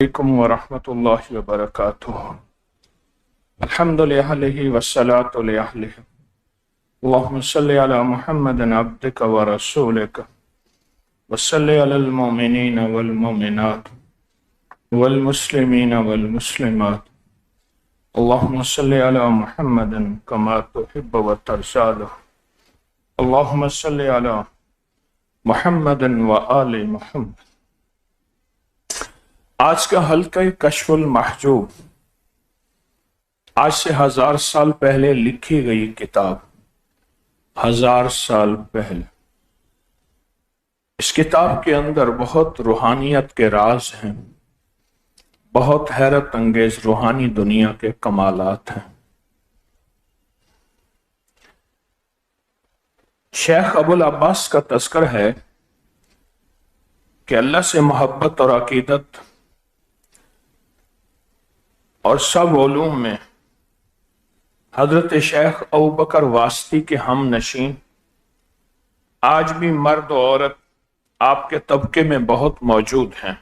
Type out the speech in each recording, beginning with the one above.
عليكم ورحمة الله وبركاته. الحمد لله والصلاة لأهله. اللهم صل على محمد عبدك ورسولك وصل على المؤمنين والمؤمنات والمسلمين والمسلمات. اللهم صل على محمد كما تحب وترضى. اللهم صل على محمد وآل محمد. آج کا حلقہ کشف المحجوب، آج سے 1000 سال پہلے لکھی گئی کتاب، 1000 سال پہلے۔ اس کتاب کے اندر بہت روحانیت کے راز ہیں، بہت حیرت انگیز روحانی دنیا کے کمالات ہیں۔ شیخ ابو العباس کا تذکر ہے کہ اللہ سے محبت اور عقیدت اور سب علوم میں حضرت شیخ ابوبکر واسطی کے ہم نشین آج بھی مرد و عورت آپ کے طبقے میں بہت موجود ہیں۔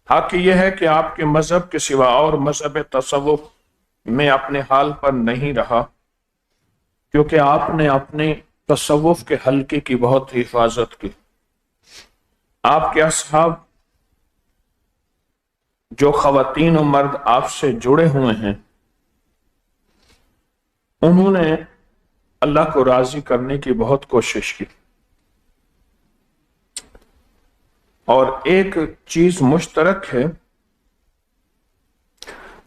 حق یہ ہے کہ آپ کے مذہب کے سوا اور مذہب تصوف میں اپنے حال پر نہیں رہا، کیونکہ آپ نے اپنے تصوف کے حلقے کی بہت حفاظت کی۔ آپ کے اصحاب جو خواتین و مرد آپ سے جڑے ہوئے ہیں، انہوں نے اللہ کو راضی کرنے کی بہت کوشش کی، اور ایک چیز مشترک ہے،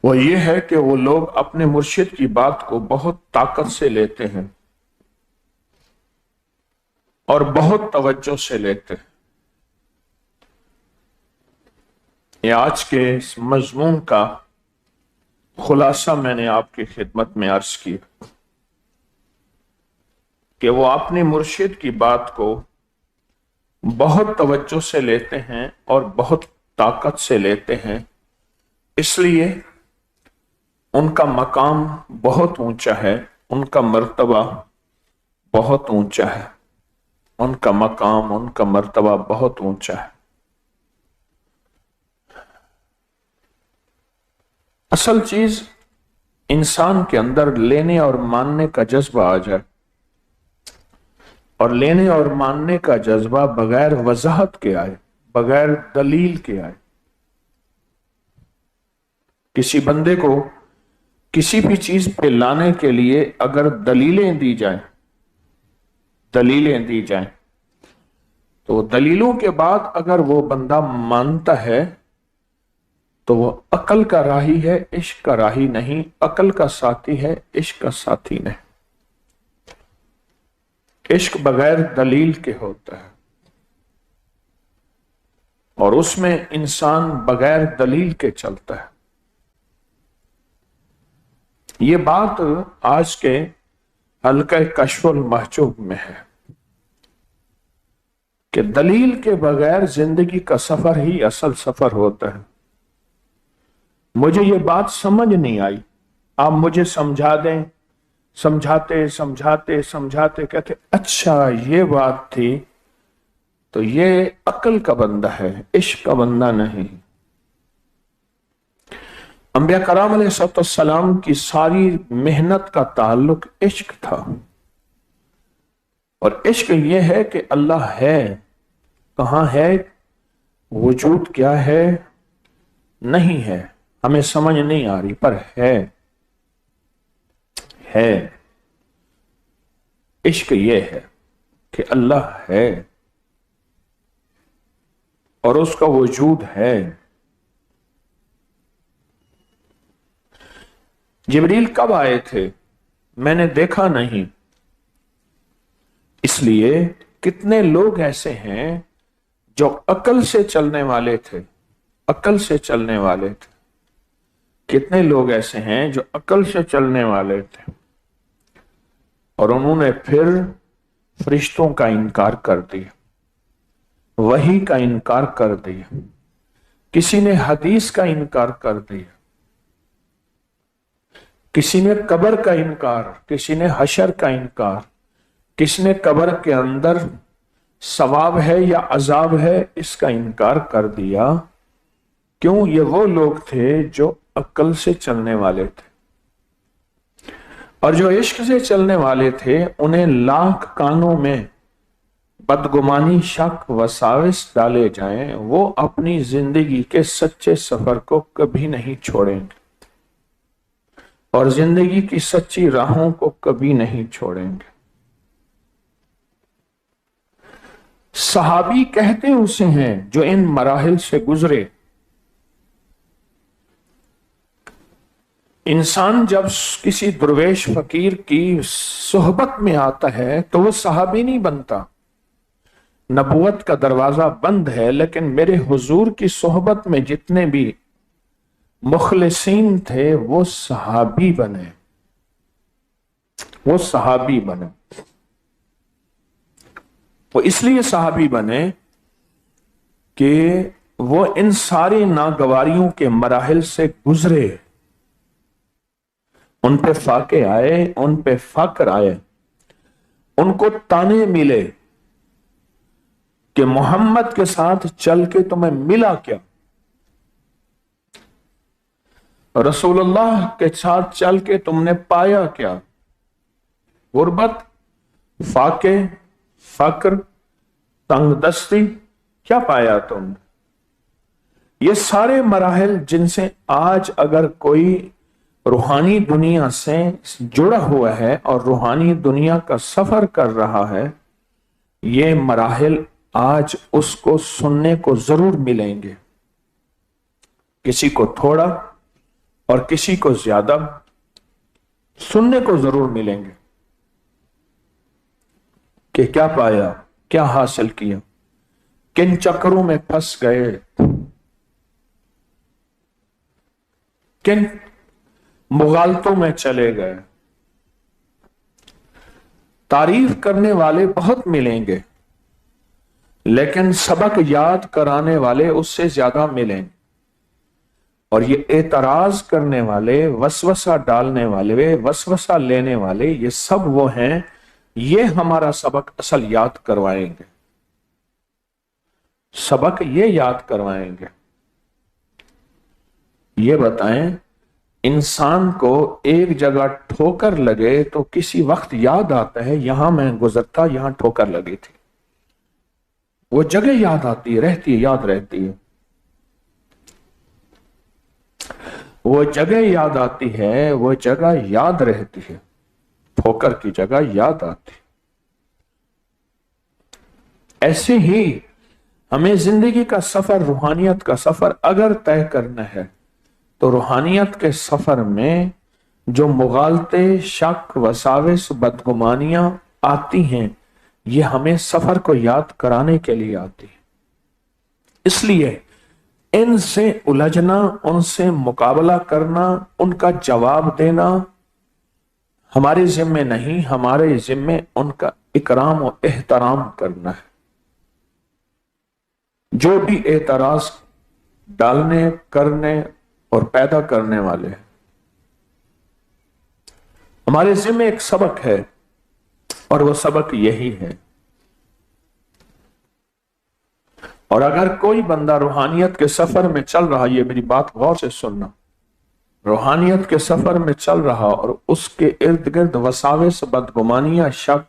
وہ یہ ہے کہ وہ لوگ اپنے مرشد کی بات کو بہت طاقت سے لیتے ہیں اور بہت توجہ سے لیتے ہیں۔ یہ آج کے اس مضمون کا خلاصہ میں نے آپ کی خدمت میں عرض کیا کہ وہ اپنے مرشد کی بات کو بہت توجہ سے لیتے ہیں اور بہت طاقت سے لیتے ہیں، اس لیے ان کا مقام بہت اونچا ہے، ان کا مرتبہ بہت اونچا ہے، ان کا مقام، ان کا مرتبہ بہت اونچا ہے۔ اصل چیز انسان کے اندر لینے اور ماننے کا جذبہ آ جائے، اور لینے اور ماننے کا جذبہ بغیر وضاحت کے آئے، بغیر دلیل کے آئے۔ کسی بندے کو کسی بھی چیز پہ لانے کے لیے اگر دلیلیں دی جائیں تو دلیلوں کے بعد اگر وہ بندہ مانتا ہے تو وہ عقل کا راہی ہے، عشق کا راہی نہیں، عقل کا ساتھی ہے، عشق کا ساتھی نہیں۔ عشق بغیر دلیل کے ہوتا ہے، اور اس میں انسان بغیر دلیل کے چلتا ہے۔ یہ بات آج کے حلقہ کشف المحجوب میں ہے کہ دلیل کے بغیر زندگی کا سفر ہی اصل سفر ہوتا ہے۔ مجھے یہ بات سمجھ نہیں آئی، آپ مجھے سمجھا دیں، سمجھاتے کہتے اچھا یہ بات تھی، تو یہ عقل کا بندہ ہے، عشق کا بندہ نہیں۔ انبیاء کرام علیہ السلام کی ساری محنت کا تعلق عشق تھا، اور عشق یہ ہے کہ اللہ ہے، کہاں ہے، وجود کیا ہے، نہیں ہے، ہمیں سمجھ نہیں آ رہی، پر ہے۔ عشق یہ ہے کہ اللہ ہے اور اس کا وجود ہے۔ جبریل کب آئے تھے؟ میں نے دیکھا نہیں۔ اس لیے کتنے لوگ ایسے ہیں جو عقل سے چلنے والے تھے، کتنے لوگ ایسے ہیں جو عقل سے چلنے والے تھے، اور انہوں نے پھر فرشتوں کا انکار کر دیا، وحی کا انکار کر دیا، کسی نے حدیث کا انکار کر دیا، کسی نے قبر کا انکار، کسی نے حشر کا انکار، کسی نے قبر کے اندر ثواب ہے یا عذاب ہے اس کا انکار کر دیا، کیوں؟ یہ وہ لوگ تھے جو عقل سے چلنے والے تھے، اور جو عشق سے چلنے والے تھے انہیں لاکھ کانوں میں بدگمانی، شک، وساوس ڈالے جائیں، وہ اپنی زندگی کے سچے سفر کو کبھی نہیں چھوڑیں گے اور زندگی کی سچی راہوں کو کبھی نہیں چھوڑیں گے۔ صحابی کہتے اسے ہیں جو ان مراحل سے گزرے۔ انسان جب کسی درویش فقیر کی صحبت میں آتا ہے تو وہ صحابی نہیں بنتا۔ نبوت کا دروازہ بند ہے، لیکن میرے حضور کی صحبت میں جتنے بھی مخلصین تھے وہ صحابی بنے، وہ صحابی بنے۔ وہ اس لیے صحابی بنے کہ وہ ان ساری ناگواریوں کے مراحل سے گزرے، ان پہ فاقے آئے، ان پہ فقر آئے، ان کو تانے ملے کہ محمد کے ساتھ چل کے تمہیں ملا کیا، رسول اللہ کے ساتھ چل کے تم نے پایا کیا؟ غربت، فاقے، فقر، تنگ دستی، کیا پایا تم نے؟ یہ سارے مراحل جن سے آج اگر کوئی روحانی دنیا سے جڑا ہوا ہے اور روحانی دنیا کا سفر کر رہا ہے، یہ مراحل آج اس کو سننے کو ضرور ملیں گے، کسی کو تھوڑا اور کسی کو زیادہ سننے کو ضرور ملیں گے کہ کیا پایا، کیا حاصل کیا، کن چکروں میں پھنس گئے، کن مغالطوں میں چلے گئے۔ تعریف کرنے والے بہت ملیں گے، لیکن سبق یاد کرانے والے اس سے زیادہ ملیں گے، اور یہ اعتراض کرنے والے، وسوسہ ڈالنے والے، وسوسہ لینے والے، یہ سب وہ ہیں، یہ ہمارا سبق اصل یاد کروائیں گے، سبق یہ یاد کروائیں گے۔ یہ بتائیں، انسان کو ایک جگہ ٹھوکر لگے تو کسی وقت یاد آتا ہے یہاں میں گزرتا، یہاں ٹھوکر لگی تھی، وہ جگہ یاد آتی ہے، رہتی ہے، یاد رہتی ہے، وہ جگہ یاد آتی ہے، وہ جگہ یاد رہتی ہے، ٹھوکر کی جگہ یاد آتی ہے۔ ایسے ہی ہمیں زندگی کا سفر، روحانیت کا سفر اگر طے کرنا ہے تو روحانیت کے سفر میں جو مغالطے، شک، وساوس، بدگمانیاں آتی ہیں، یہ ہمیں سفر کو یاد کرانے کے لیے آتی ہے۔ اس لیے ان سے الجھنا، ان سے مقابلہ کرنا، ان کا جواب دینا ہمارے ذمہ نہیں، ہمارے ذمہ ان کا اکرام و احترام کرنا ہے۔ جو بھی اعتراض ڈالنے، کرنے اور پیدا کرنے والے ہیں، ہمارے ذمہ ایک سبق ہے، اور وہ سبق یہی ہے۔ اور اگر کوئی بندہ روحانیت کے سفر میں چل رہا، یہ میری بات غور سے سننا، روحانیت کے سفر میں چل رہا اور اس کے ارد گرد وساوس، بدگمانیاں، شک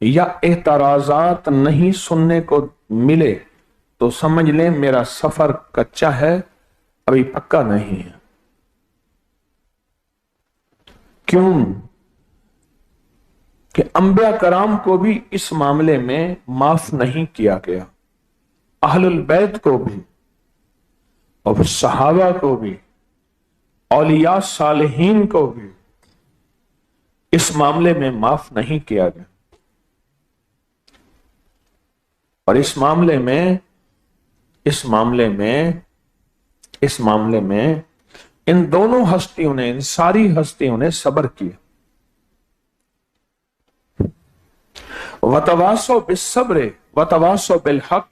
یا اعتراضات نہیں سننے کو ملے تو سمجھ لیں میرا سفر کچا ہے، ابھی پکا نہیں ہے۔ کیوں؟ کہ انبیاء کرام کو بھی اس معاملے میں معاف نہیں کیا گیا، اہل البیت کو بھی اور صحابہ کو بھی، اولیاء صالحین کو بھی اس معاملے میں معاف نہیں کیا گیا۔ اور اس معاملے میں ان دونوں ہستیوں نے، ان ساری ہستیوں نے صبر کیا۔ وَتَوَاصَوْا بِالصَّبْرِ وَتَوَاصَوْا بِالْحَقِّ،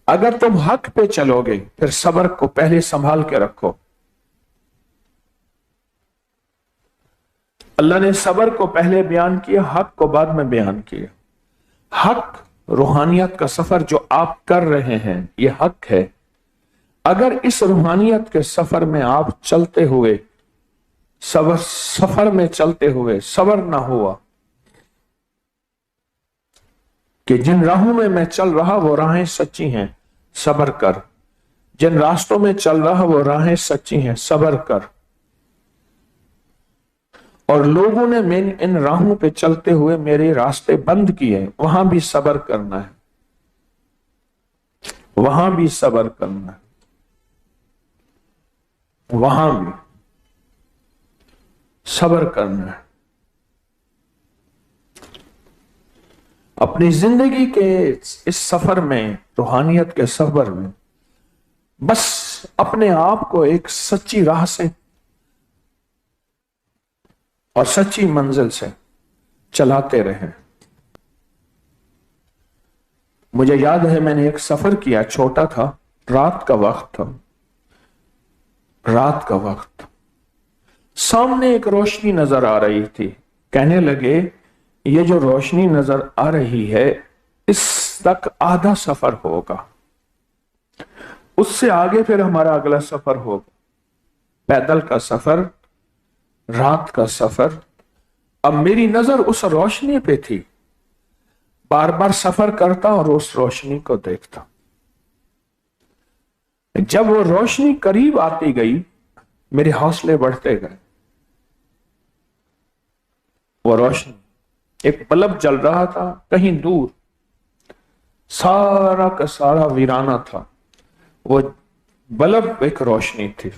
اگر تم حق پہ چلو گے پھر صبر کو پہلے سنبھال کے رکھو۔ اللہ نے صبر کو پہلے بیان کیا، حق کو بعد میں بیان کیا۔ حق روحانیت کا سفر جو آپ کر رہے ہیں یہ حق ہے۔ اگر اس روحانیت کے سفر میں آپ چلتے ہوئے سفر میں چلتے ہوئے صبر نہ ہوا کہ جن راہوں میں چل رہا وہ راہیں سچی ہیں، صبر کر، جن راستوں میں چل رہا وہ راہیں سچی ہیں، صبر کر، اور لوگوں نے ان راہوں پہ چلتے ہوئے میرے راستے بند کیے، وہاں بھی صبر کرنا ہے، وہاں بھی صبر کرنا ہے، وہاں بھی صبر کرنا ہے۔ اپنی زندگی کے اس سفر میں، روحانیت کے سفر میں، بس اپنے آپ کو ایک سچی راہ سے اور سچی منزل سے چلاتے رہیں۔ مجھے یاد ہے میں نے ایک سفر کیا، چھوٹا تھا، رات کا وقت تھا، رات کا وقت، سامنے ایک روشنی نظر آ رہی تھی، کہنے لگے یہ جو روشنی نظر آ رہی ہے اس تک آدھا سفر ہوگا، اس سے آگے پھر ہمارا اگلا سفر ہوگا، پیدل کا سفر، رات کا سفر۔ اب میری نظر اس روشنی پہ تھی، بار بار سفر کرتا اور اس روشنی کو دیکھتا۔ جب وہ روشنی قریب آتی گئی میرے حوصلے بڑھتے گئے۔ وہ روشنی، ایک بلب جل رہا تھا کہیں دور، سارا کا سارا ویرانہ تھا، وہ بلب ایک روشنی تھی۔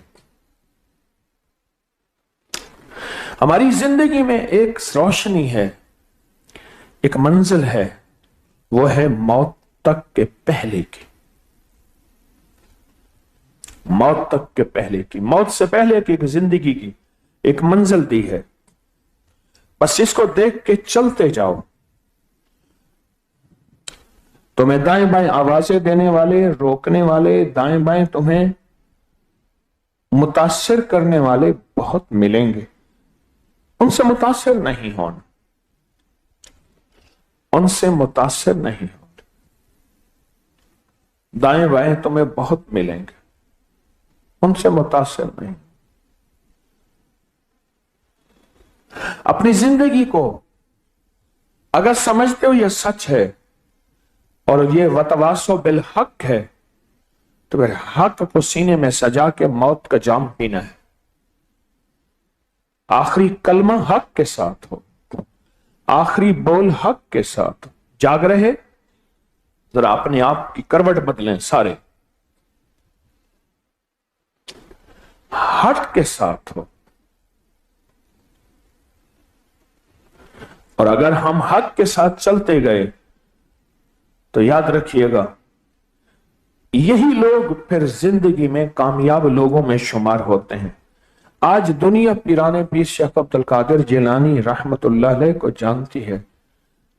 ہماری زندگی میں ایک روشنی ہے، ایک منزل ہے، وہ ہے موت تک کے پہلے کی، موت تک کے پہلے کی، موت سے پہلے کی ایک زندگی کی ایک منزل دی ہے، بس اس کو دیکھ کے چلتے جاؤ۔ تمہیں دائیں بائیں آوازیں دینے والے، روکنے والے، دائیں بائیں تمہیں متاثر کرنے والے بہت ملیں گے، ان سے متاثر نہیں ہونا، ان سے متاثر نہیں ہونا۔ دائیں بائیں تمہیں بہت ملیں گے، ان سے متاثر نہیں۔ اپنی زندگی کو اگر سمجھتے ہو یہ سچ ہے اور یہ وتواصو بالحق ہے تو پھر حق کو سینے میں سجا کے موت کا جام پینا ہے، آخری کلمہ حق کے ساتھ ہو، آخری بول حق کے ساتھ ہو۔ جاگ رہے، ذرا اپنے آپ کی کروٹ بدلیں، سارے حق کے ساتھ ہو۔ اور اگر ہم حق کے ساتھ چلتے گئے تو یاد رکھیے گا یہی لوگ پھر زندگی میں کامیاب لوگوں میں شمار ہوتے ہیں۔ آج دنیا پیران پیر شیخ عبد القادر جیلانی رحمت اللہ علیہ کو جانتی ہے،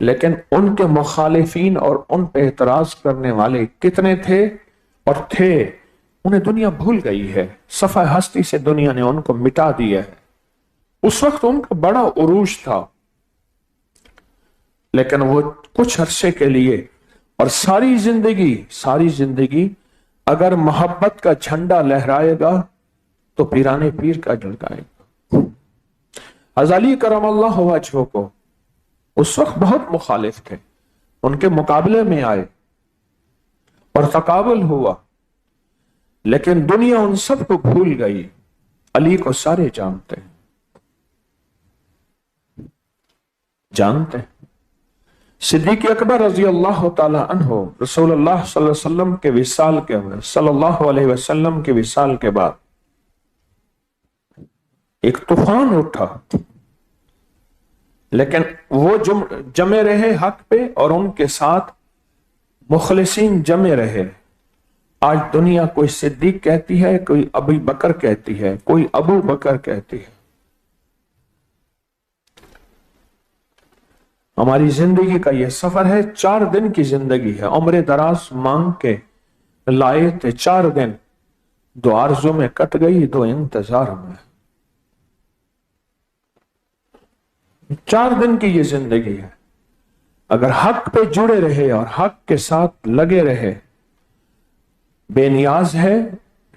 لیکن ان کے مخالفین اور ان پہ اعتراض کرنے والے کتنے تھے اور تھے، انہیں دنیا بھول گئی ہے، صفحہ ہستی سے دنیا نے ان کو مٹا دیا ہے۔ اس وقت ان کا بڑا عروج تھا، لیکن وہ کچھ عرصے کے لیے اور ساری زندگی اگر محبت کا جھنڈا لہرائے گا تو پیران پیر کا جھلکائے گا۔ غزالی کرم اللہ وجہہ کو اس وقت بہت مخالف تھے، ان کے مقابلے میں آئے اور تقابل ہوا، لیکن دنیا ان سب کو بھول گئی۔ علی کو سارے جانتے ہیں، صدیق اکبر رضی اللہ تعالی عنہ رسول اللہ صلی اللہ علیہ وسلم کے وصال کے بعد ایک طوفان اٹھا، لیکن وہ جمے رہے حق پہ اور ان کے ساتھ مخلصین جمے رہے۔ آج دنیا کوئی صدیق کہتی ہے، کوئی ابو بکر کہتی ہے، کوئی ابو بکر کہتی ہے۔ ہماری زندگی کا یہ سفر ہے، 4 دن کی زندگی ہے، عمر دراز مانگ کے لائے تھے 4 دن، 2 آرزوں میں کٹ گئی، 2 انتظار میں۔ 4 دن کی یہ زندگی ہے، اگر حق پہ جڑے رہے اور حق کے ساتھ لگے رہے، بے نیاز ہے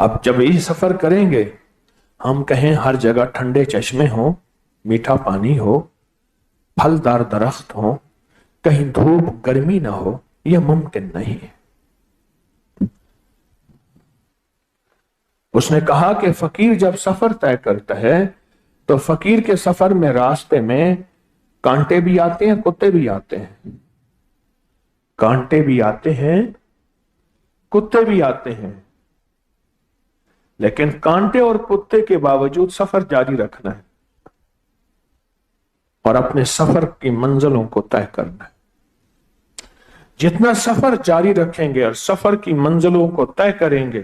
اب جب یہ سفر کریں گے، ہم کہیں ہر جگہ ٹھنڈے چشمے ہوں، میٹھا پانی ہو، پھلدار درخت ہو، کہیں دھوپ گرمی نہ ہو، یہ ممکن نہیں ہے۔ اس نے کہا کہ فقیر جب سفر طے کرتا ہے تو فقیر کے سفر میں راستے میں کانٹے بھی آتے ہیں، کتے بھی آتے ہیں، کانٹے بھی آتے ہیں، کتے بھی آتے ہیں، لیکن کانٹے اور کتے کے باوجود سفر جاری رکھنا ہے اور اپنے سفر کی منزلوں کو طے کرنا ہے۔ جتنا سفر جاری رکھیں گے اور سفر کی منزلوں کو طے کریں گے،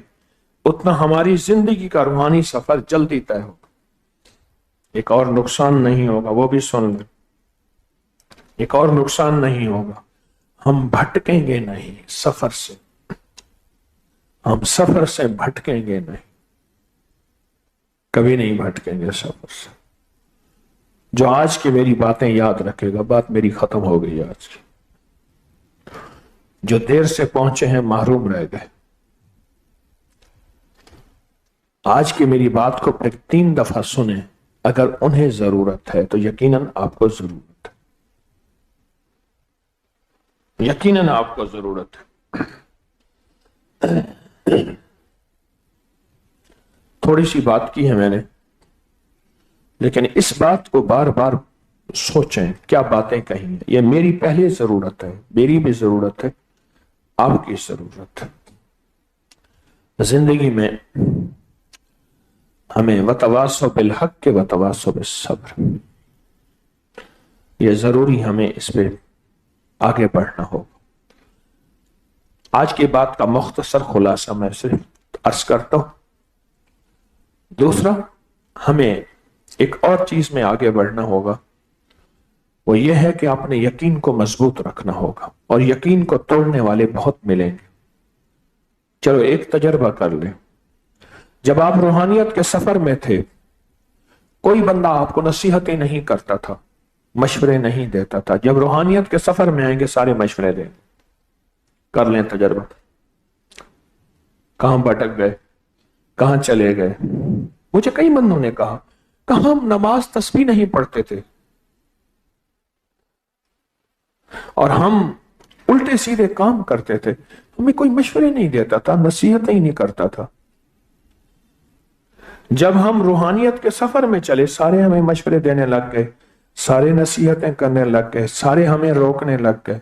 اتنا ہماری زندگی کا روحانی سفر جلدی طے ہوگا۔ ایک اور نقصان نہیں ہوگا، وہ بھی سن لیں، ایک اور نقصان نہیں ہوگا، ہم بھٹکیں گے نہیں سفر سے، ہم سفر سے بھٹکیں گے نہیں، کبھی نہیں بھٹکیں گے سفر سے۔ جو آج کی میری باتیں یاد رکھے گا، بات میری ختم ہو گئی آج کی، جو دیر سے پہنچے ہیں محروم رہ گئے۔ آج کی میری بات کو پھر 3 دفعہ سنیں، اگر انہیں ضرورت ہے تو یقیناً آپ کو ضرورت ہے، یقیناً آپ کو ضرورت ہے۔ تھوڑی سی بات کی ہے میں نے، لیکن اس بات کو بار بار سوچیں، کیا باتیں کہیں ہیں۔ یہ میری پہلی ضرورت ہے، میری بھی ضرورت ہے، آپ کی ضرورت ہے۔ زندگی میں ہمیں وتواصوا بالحق کے وتواصوا بالصبر، یہ ضروری ہمیں اس پہ آگے بڑھنا ہوگا۔ آج کی بات کا مختصر خلاصہ میں صرف عرض کرتا ہوں۔ دوسرا، ہمیں ایک اور چیز میں آگے بڑھنا ہوگا، وہ یہ ہے کہ اپنے یقین کو مضبوط رکھنا ہوگا، اور یقین کو توڑنے والے بہت ملیں گے۔ چلو ایک تجربہ کر لیں، جب آپ روحانیت کے سفر میں تھے، کوئی بندہ آپ کو نصیحتیں نہیں کرتا تھا، مشورے نہیں دیتا تھا۔ جب روحانیت کے سفر میں آئیں گے، سارے مشورے دیں گے۔ کر لیں تجربہ، کہاں بھٹک گئے، کہاں چلے گئے۔ مجھے کئی بندوں نے کہا کہ ہم نماز تسبیح نہیں پڑھتے تھے، اور ہم الٹے سیدھے کام کرتے تھے، ہمیں کوئی مشورے نہیں دیتا تھا، نصیحتیں ہی نہیں کرتا تھا۔ جب ہم روحانیت کے سفر میں چلے، سارے ہمیں مشورے دینے لگ گئے، سارے نصیحتیں کرنے لگ گئے، سارے ہمیں روکنے لگ گئے۔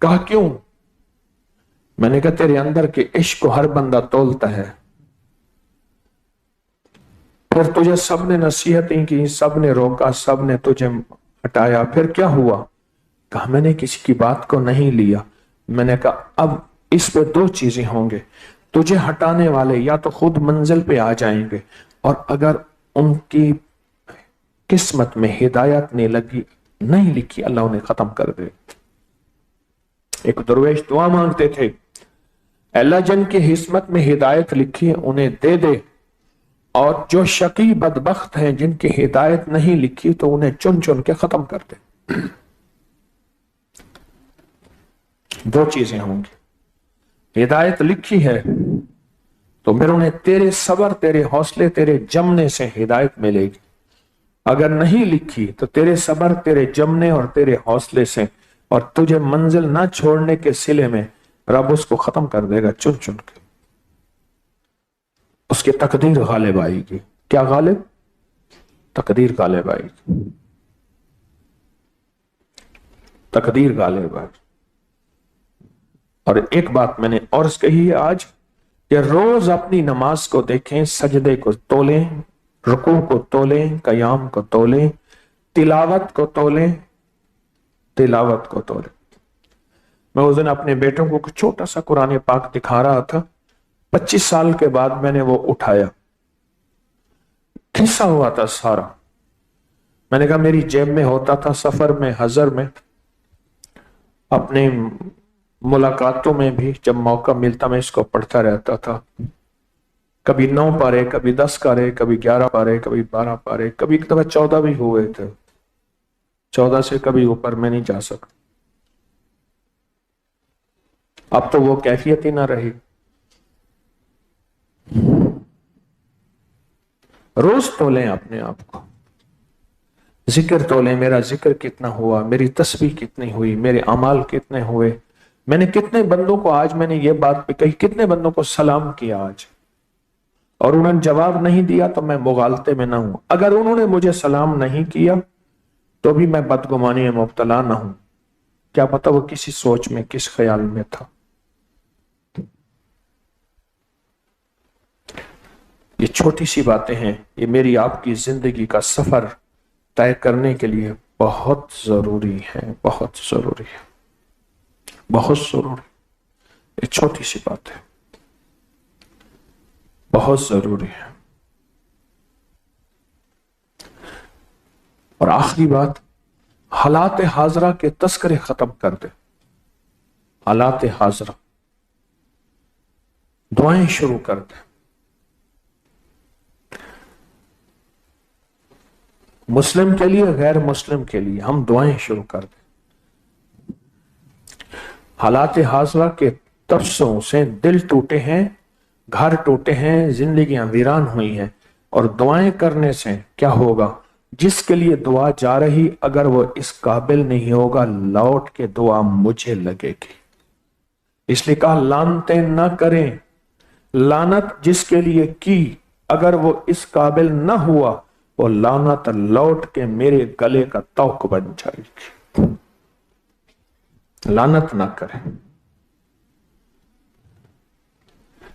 کہا کیوں؟ میں نے کہا تیرے اندر کے عشق کو ہر بندہ تولتا ہے۔ پھر تجھے سب نے نصیحتیں کی، سب نے روکا، سب نے تجھے ہٹایا، پھر کیا ہوا؟ کہا میں نے کسی کی بات کو نہیں لیا۔ میں نے کہا اب اس پہ 2 چیزیں ہوں گے، تجھے ہٹانے والے یا تو خود منزل پہ آ جائیں گے، اور اگر ان کی قسمت میں ہدایت نہیں لکھی، اللہ انہیں ختم کر دے۔ ایک درویش دعا مانگتے تھے، اللہ جن کی قسمت میں ہدایت لکھی ہے انہیں دے دے، اور جو شقی بدبخت ہیں جن کی ہدایت نہیں لکھی تو انہیں چن چن کے ختم کر دے۔ 2 چیزیں ہوں گی، ہدایت لکھی ہے تو پھر انہیں تیرے صبر، تیرے حوصلے، تیرے جمنے سے ہدایت ملے گی۔ اگر نہیں لکھی تو تیرے صبر، تیرے جمنے اور تیرے حوصلے سے، اور تجھے منزل نہ چھوڑنے کے صلے میں رب اس کو ختم کر دے گا چن چن کے۔ اس کی تقدیر غالب آئے گی۔ کیا غالب؟ تقدیر غالب آئے گی، تقدیر غالب آئے گی۔ اور ایک بات میں نے اور کہی ہے آج، کہ روز اپنی نماز کو دیکھیں، سجدے کو تولیں، رکوع کو تولیں، قیام کو تولیں، تلاوت کو تولیں، تلاوت کو تولیں۔ میں اس دن اپنے بیٹوں کو چھوٹا سا قرآن پاک دکھا رہا تھا، 25 سال کے بعد میں نے وہ اٹھایا، کھسا ہوا تھا سارا۔ میں نے کہا میری جیب میں ہوتا تھا، سفر میں، حضر میں، اپنے ملاقاتوں میں بھی جب موقع ملتا میں اس کو پڑھتا رہتا تھا۔ کبھی 9 پارے، کبھی 10 پارے، کبھی 11 پارے، کبھی 12 پارے، کبھی 14 بھی ہوئے تھے۔ 14 سے کبھی اوپر میں نہیں جا سکتا۔ اب تو وہ کیفیت ہی نہ رہی۔ روز تولیں اپنے آپ کو، ذکر تولیں، میرا ذکر کتنا ہوا، میری تسبیح کتنی ہوئی، میرے اعمال کتنے ہوئے، میں نے کتنے بندوں کو آج میں نے یہ بات پہ کہی، کتنے بندوں کو سلام کیا آج، اور انہوں نے جواب نہیں دیا تو میں مغالطے میں نہ ہوں، اگر انہوں نے مجھے سلام نہیں کیا تو بھی میں بدگمانی میں مبتلا نہ ہوں، کیا پتا وہ کسی سوچ میں کس خیال میں تھا۔ یہ چھوٹی سی باتیں ہیں، یہ میری آپ کی زندگی کا سفر طے کرنے کے لیے بہت ضروری ہے، بہت ضروری ہے، بہت ضروری، یہ چھوٹی سی بات ہے، بہت ضروری ہے۔ اور آخری بات، حالات حاضرہ کے تذکرے ختم کر دے، حالات حاضرہ، دعائیں شروع کر دے، مسلم کے لیے غیر مسلم کے لیے ہم دعائیں شروع کر دیں۔ حالات حاضرہ کے تبصروں سے دل ٹوٹے ہیں، گھر ٹوٹے ہیں، زندگیاں ویران ہوئی ہیں، اور دعائیں کرنے سے کیا ہوگا؟ جس کے لیے دعا جا رہی اگر وہ اس قابل نہیں ہوگا لوٹ کے دعا مجھے لگے گی، اس لیے کہا لانتیں نہ کریں، لعنت جس کے لیے کی اگر وہ اس قابل نہ ہوا وہ لعنت لوٹ کے میرے گلے کا توق بن جائے گی، لعنت نہ کریں۔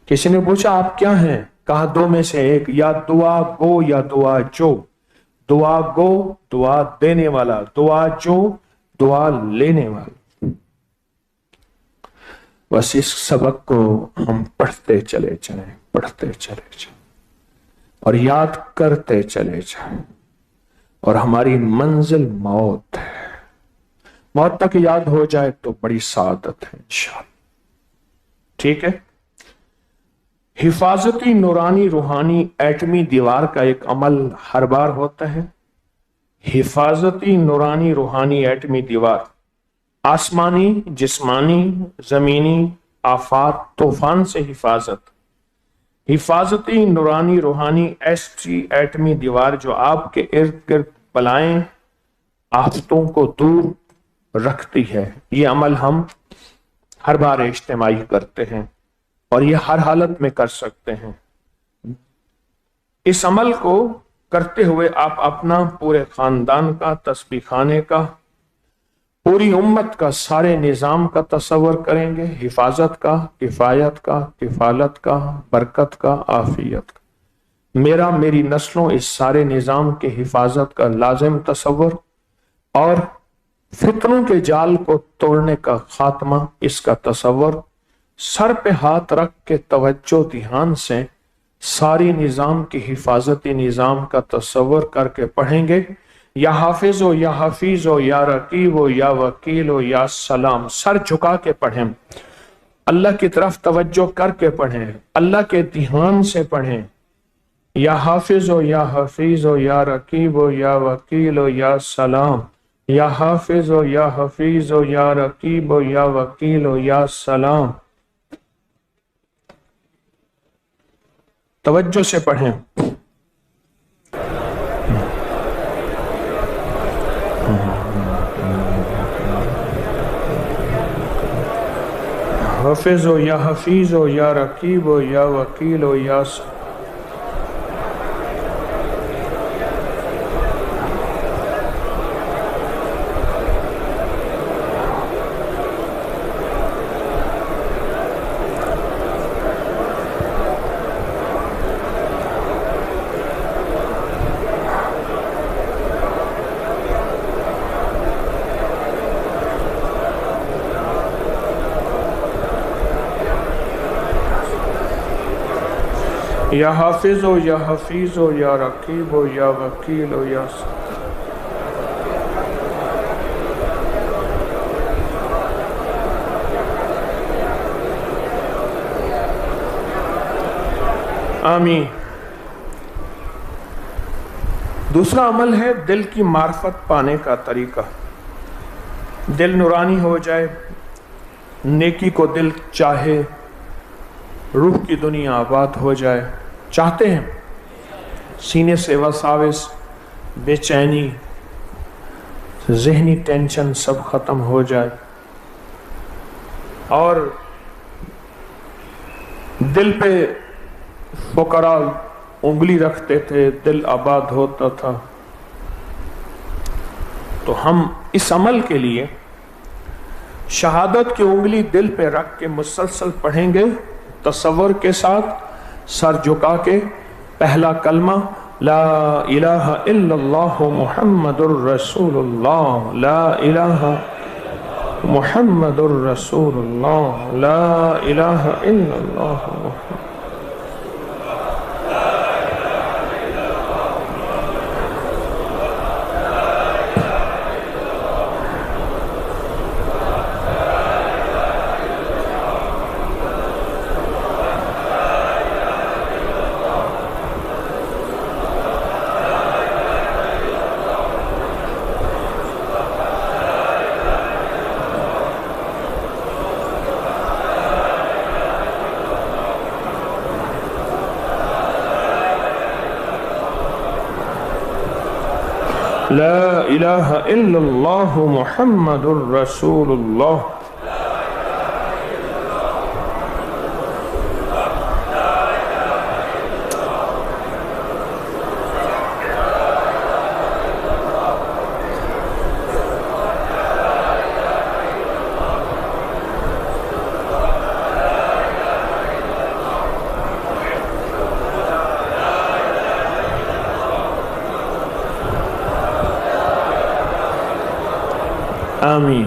کسی نے پوچھا آپ کیا ہیں؟ کہا دو میں سے ایک، یا دعا گو یا دعا جو، دعا گو دعا دینے والا، دعا جو دعا لینے والا۔ بس اس سبق کو ہم پڑھتے چلے جائیں، پڑھتے چلے جائیں اور یاد کرتے چلے جائیں، اور ہماری منزل موت ہے، موت تک یاد ہو جائے تو بڑی سعادت ہے انشاءاللہ۔ ٹھیک ہے؟ حفاظتی نورانی روحانی ایٹمی دیوار کا ایک عمل ہر بار ہوتا ہے۔ حفاظتی نورانی روحانی ایٹمی دیوار، آسمانی، جسمانی، زمینی آفات، طوفان سے حفاظت۔ حفاظتی نورانی روحانی ایٹمی دیوار جو آپ کے ارد گرد بلائیں آفتوں کو دور رکھتی ہے، یہ عمل ہم ہر بار اجتماعی کرتے ہیں اور یہ ہر حالت میں کر سکتے ہیں۔ اس عمل کو کرتے ہوئے آپ اپنا، پورے خاندان کا، تسبیح خانے کا، پوری امت کا، سارے نظام کا تصور کریں گے، حفاظت کا، کفایت کا، کفالت کا، برکت کا، عافیت کا، میرا، میری نسلوں، اس سارے نظام کے حفاظت کا لازم تصور، اور فتنوں کے جال کو توڑنے کا خاتمہ، اس کا تصور، سر پہ ہاتھ رکھ کے توجہ دھیان سے ساری نظام کی حفاظتی نظام کا تصور کر کے پڑھیں گے، یا حافظ ہو یا حفیظ ہو یا رقیب ہو یا وکیل ہو یا سلام، سر جھکا کے پڑھیں، اللہ کی طرف توجہ کر کے پڑھیں، اللہ کے دھیان سے پڑھیں، یا حافظ ہو یا حفیظ ہو یا رقیب ہو یا وکیل ہو یا سلام، یا حافظ ہو یا حفیظ ہو یا رقیب ہو یا وکیل ہو یا سلام، توجہ سے پڑھیں۔ حافظ ہو یا حفیظ ہو یا رقیب ہو یا وکیل ہو یا یا حافظ ہو یا حفیظ ہو یا رقیب ہو یا وکیل ہو یا آمین۔ دوسرا عمل ہے دل کی معرفت پانے کا طریقہ۔ دل نورانی ہو جائے، نیکی کو دل چاہے، روح کی دنیا آباد ہو جائے، چاہتے ہیں؟ سینے سے وساوس، بے چینی، ذہنی ٹینشن سب ختم ہو جائے، اور دل پہ فقراء انگلی رکھتے تھے، دل آباد ہوتا تھا۔ تو ہم اس عمل کے لیے شہادت کی انگلی دل پہ رکھ کے مسلسل پڑھیں گے، تصور کے ساتھ، سر جھکا کے۔ پہلا کلمہ لا الہ الا اللہ محمد الرسول اللہ، لا الہ محمد الرسول اللہ، لا الہ الا اللہ محمد۔ لا الہ الا اللہ محمد الرسول اللہ۔ آمین۔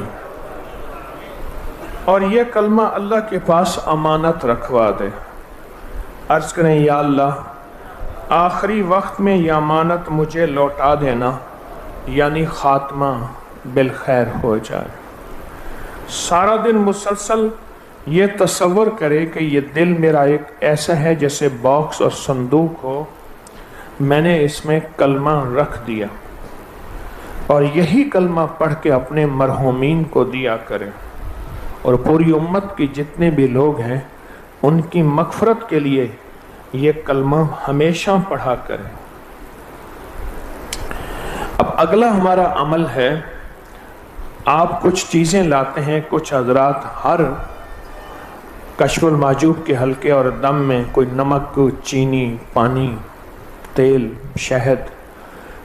اور یہ کلمہ اللہ کے پاس امانت رکھوا دے، عرض کریں یا اللہ آخری وقت میں یہ امانت مجھے لوٹا دینا، یعنی خاتمہ بالخیر ہو جائے۔ سارا دن مسلسل یہ تصور کرے کہ یہ دل میرا ایک ایسا ہے جیسے باکس اور صندوق ہو، میں نے اس میں کلمہ رکھ دیا، اور یہی کلمہ پڑھ کے اپنے مرحومین کو دیا کرے، اور پوری امت کی جتنے بھی لوگ ہیں ان کی مغفرت کے لیے یہ کلمہ ہمیشہ پڑھا کرے۔ اب اگلا ہمارا عمل ہے، آپ کچھ چیزیں لاتے ہیں، کچھ حضرات ہر کشف المحجوب کے حلقے اور دم میں کوئی نمک، چینی، پانی، تیل، شہد،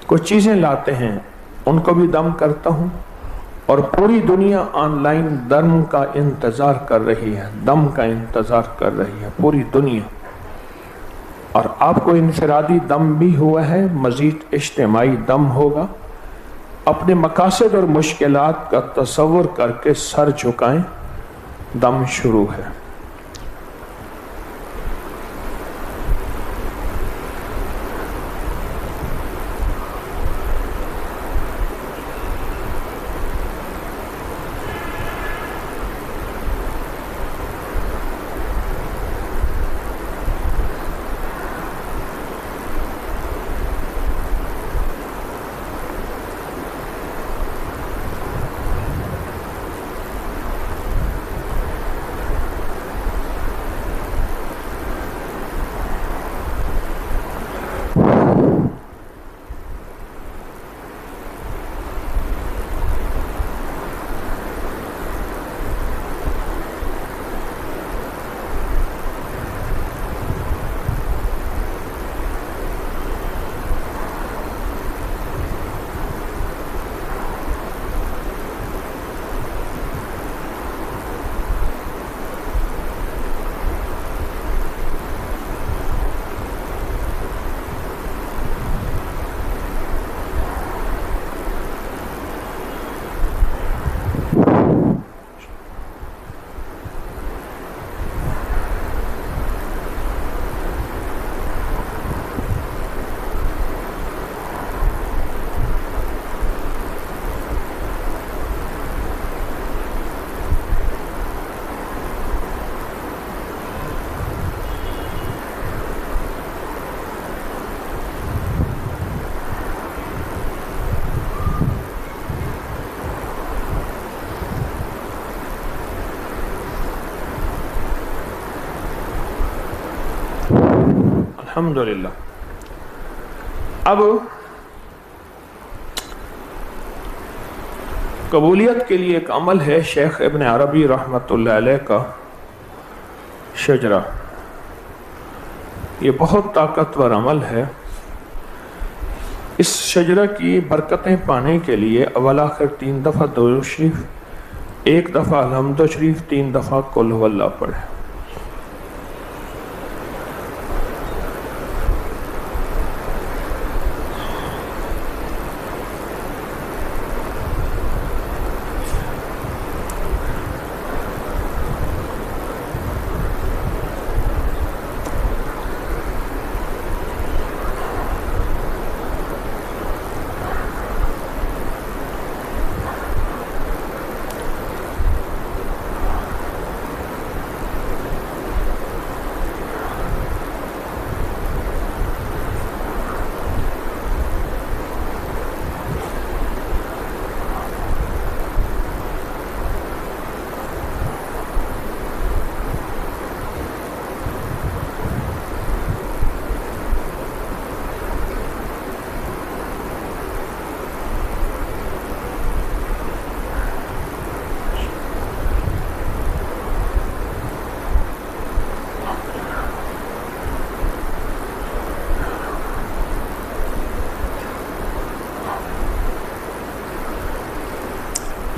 کچھ چیزیں لاتے ہیں، ان کو بھی دم کرتا ہوں، اور پوری دنیا آن لائن دم کا انتظار کر رہی ہے، دم کا انتظار کر رہی ہے پوری دنیا۔ اور آپ کو انفرادی دم بھی ہوا ہے، مزید اجتماعی دم ہوگا۔ اپنے مقاصد اور مشکلات کا تصور کر کے سر جھکائیں، دم شروع ہے۔ الحمدللہ۔ اب قبولیت کے لیے ایک عمل ہے شیخ ابن عربی رحمۃ اللہ علیہ کا شجرہ. یہ بہت طاقتور عمل ہے. اس شجرہ کی برکتیں پانے کے لیے اول آخر 3 دفعہ درود شریف، 1 دفعہ الحمد شریف، 3 دفعہ قل هو اللہ پڑھے.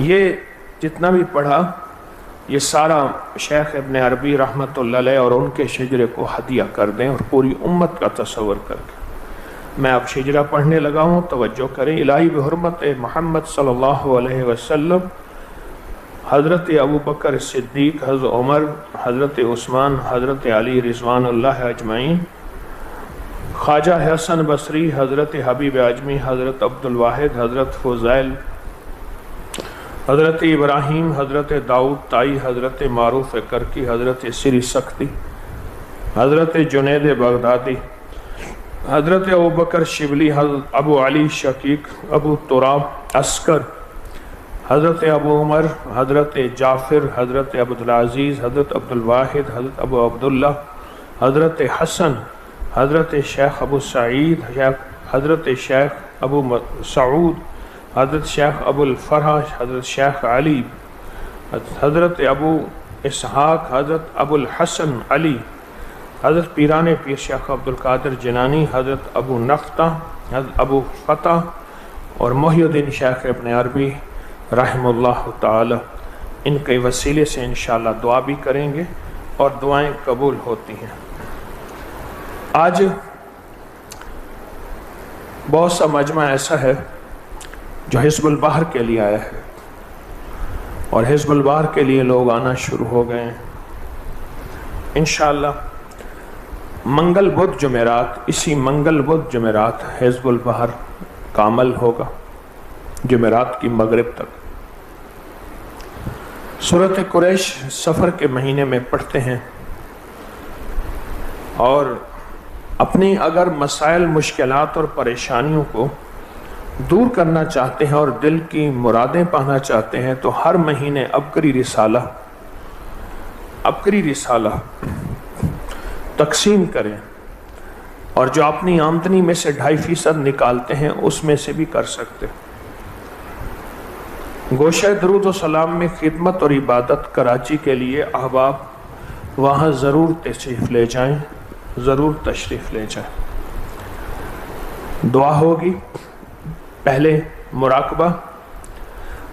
یہ جتنا بھی پڑھا یہ سارا شیخ ابن عربی رحمۃ اللہ علیہ اور ان کے شجرے کو ہدیہ کر دیں، اور پوری امت کا تصور کر کے. میں اب شجرہ پڑھنے لگا ہوں، توجہ کریں. الہی بحرمت محمد صلی اللہ علیہ وسلم، حضرت ابو بکر صدیق، حضرت عمر، حضرت عثمان، حضرت علی رضوان اللہ اجمعین، خواجہ حسن بصری، حضرت حبیب اعجمی، حضرت عبد الواحد، حضرت فضیل، حضرت ابراہیم، حضرت داؤد تائی، حضرت معروف کرکی، حضرت سری سختی، حضرت جنید بغدادی، حضرت ابو بکر شبلی، حضرت ابو علی شقیق، ابو تراب عسکر، حضرت ابو عمر، حضرت جعفر، حضرت عبدالعزیز، حضرت عبد الواحد، حضرت ابو عبداللہ، حضرت حسن، حضرت شیخ ابو سعید، حضرت شیخ ابو سعود، حضرت شیخ ابو الفرح، حضرت شیخ علی، حضرت ابو اسحاق، حضرت ابو الحسن علی، حضرت پیران پیر شیخ عبد القادر جنانی، حضرت ابو نختہ، حضرت ابو فتح اور محی الدین شیخ ابن عربی رحم اللہ تعالی. ان کے وسیلے سے انشاءاللہ دعا بھی کریں گے اور دعائیں قبول ہوتی ہیں. آج بہت سا مجمع ایسا ہے جو حزب البحر کے لیے آیا ہے، اور حزب البحر کے لیے لوگ آنا شروع ہو گئے ہیں. انشاءاللہ منگل بدھ جمعرات، اسی منگل بدھ جمعرات حزب البحر کا عمل ہوگا جمعرات کی مغرب تک. سورۃ قریش سفر کے مہینے میں پڑھتے ہیں، اور اپنی اگر مسائل، مشکلات اور پریشانیوں کو دور کرنا چاہتے ہیں اور دل کی مرادیں پانا چاہتے ہیں تو ہر مہینے عبقری رسالہ تقسیم کریں، اور جو اپنی آمدنی میں سے 2.5% نکالتے ہیں اس میں سے بھی کر سکتے. گوشہ درود و سلام میں خدمت اور عبادت کراچی کے لیے احباب وہاں ضرور تشریف لے جائیں، ضرور تشریف لے جائیں. دعا ہوگی، پہلے مراقبہ،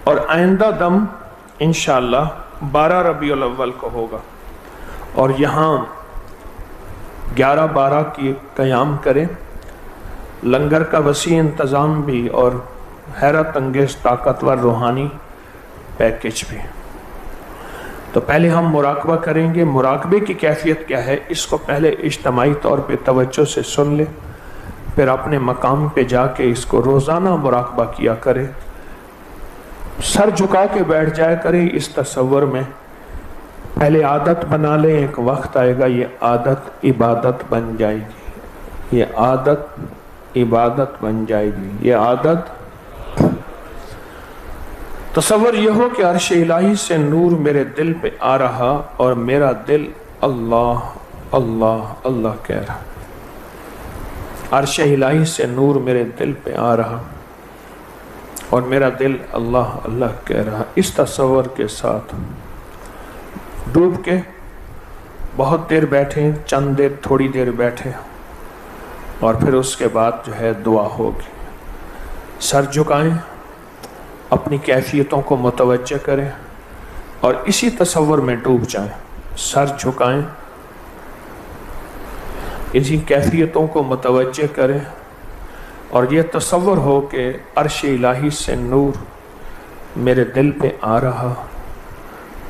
اور آئندہ دم انشاءاللہ 12 ربیع الاول کو ہوگا، اور یہاں 11-12 کی قیام کریں. لنگر کا وسیع انتظام بھی اور حیرت انگیز طاقتور روحانی پیکج بھی. تو پہلے ہم مراقبہ کریں گے. مراقبے کی کیفیت کیا ہے اس کو پہلے اجتماعی طور پہ توجہ سے سن لیں، پھر اپنے مقام پہ جا کے اس کو روزانہ مراقبہ کیا کرے. سر جھکا کے بیٹھ جایا کرے اس تصور میں. پہلے عادت بنا لیں، ایک وقت آئے گا یہ عادت عبادت بن جائے گی، یہ عادت عبادت بن جائے گی، یہ عادت. تصور یہ ہو کہ عرش الہی سے نور میرے دل پہ آ رہا اور میرا دل اللہ اللہ اللہ کہہ رہا. عرش الہی سے نور میرے دل پہ آ رہا اور میرا دل اللہ اللہ کہہ رہا۔ اس تصور کے ساتھ ڈوب کے بہت دیر بیٹھے، چند دیر، تھوڑی دیر بیٹھے، اور پھر اس کے بعد جو ہے دعا ہوگی۔ سر جھکائیں، اپنی کیفیتوں کو متوجہ کریں اور اسی تصور میں ڈوب جائیں۔ سر جھکائیں، اسی کیفیتوں کو متوجہ کریں اور یہ تصور ہو کہ عرش الہی سے نور میرے دل پہ آ رہا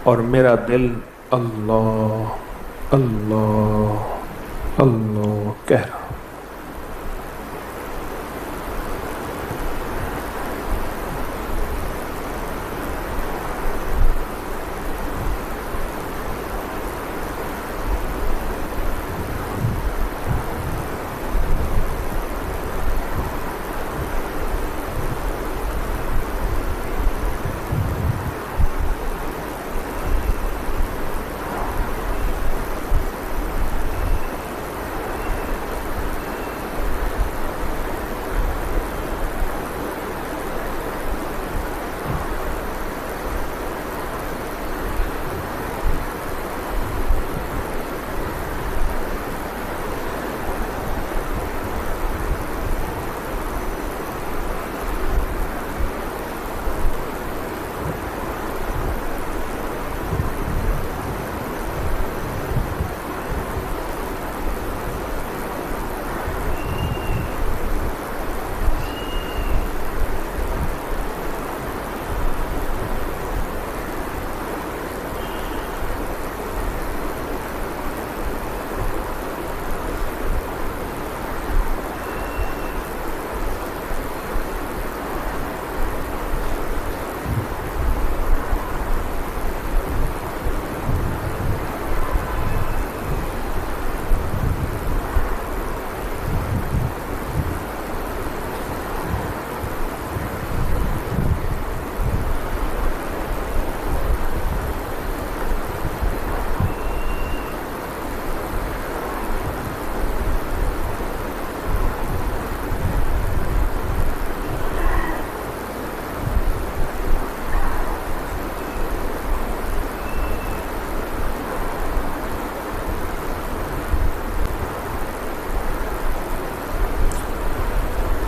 اور میرا دل اللہ اللہ اللہ کہہ رہا۔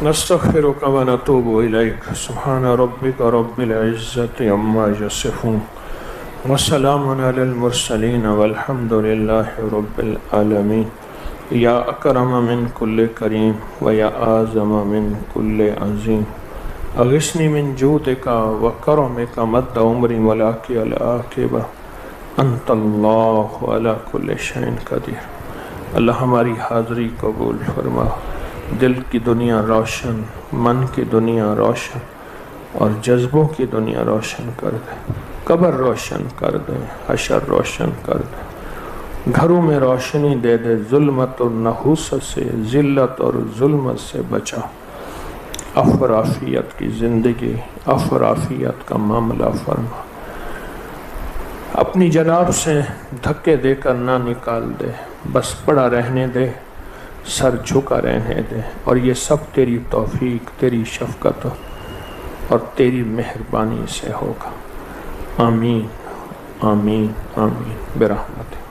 نستغفرك ونتوب إليك سبحان ربك رب العزة عما يصفون وسلام على المرسلين والحمد لله رب العالمين يا أكرم من كل كريم ويا أعظم من كل عظيم أغثني من جودك وكرمك مد عمري ولك العاقبة أنت الله على كل شيء قدير۔ اللہ ہماری حاضری قبول فرما، دل کی دنیا روشن، من کی دنیا روشن اور جذبوں کی دنیا روشن کر دے، قبر روشن کر دے، حشر روشن کر دے، گھروں میں روشنی دے دے، ظلمت اور نحوست سے، ذلت اور ظلمت سے بچا، عفو کی زندگی، عفو کا معاملہ فرما، اپنی جناب سے دھکے دے کر نہ نکال دے، بس پڑا رہنے دے، سر جھکا رہنے دے، اور یہ سب تیری توفیق، تیری شفقت اور تیری مہربانی سے ہوگا۔ آمین آمین آمین برحمتک۔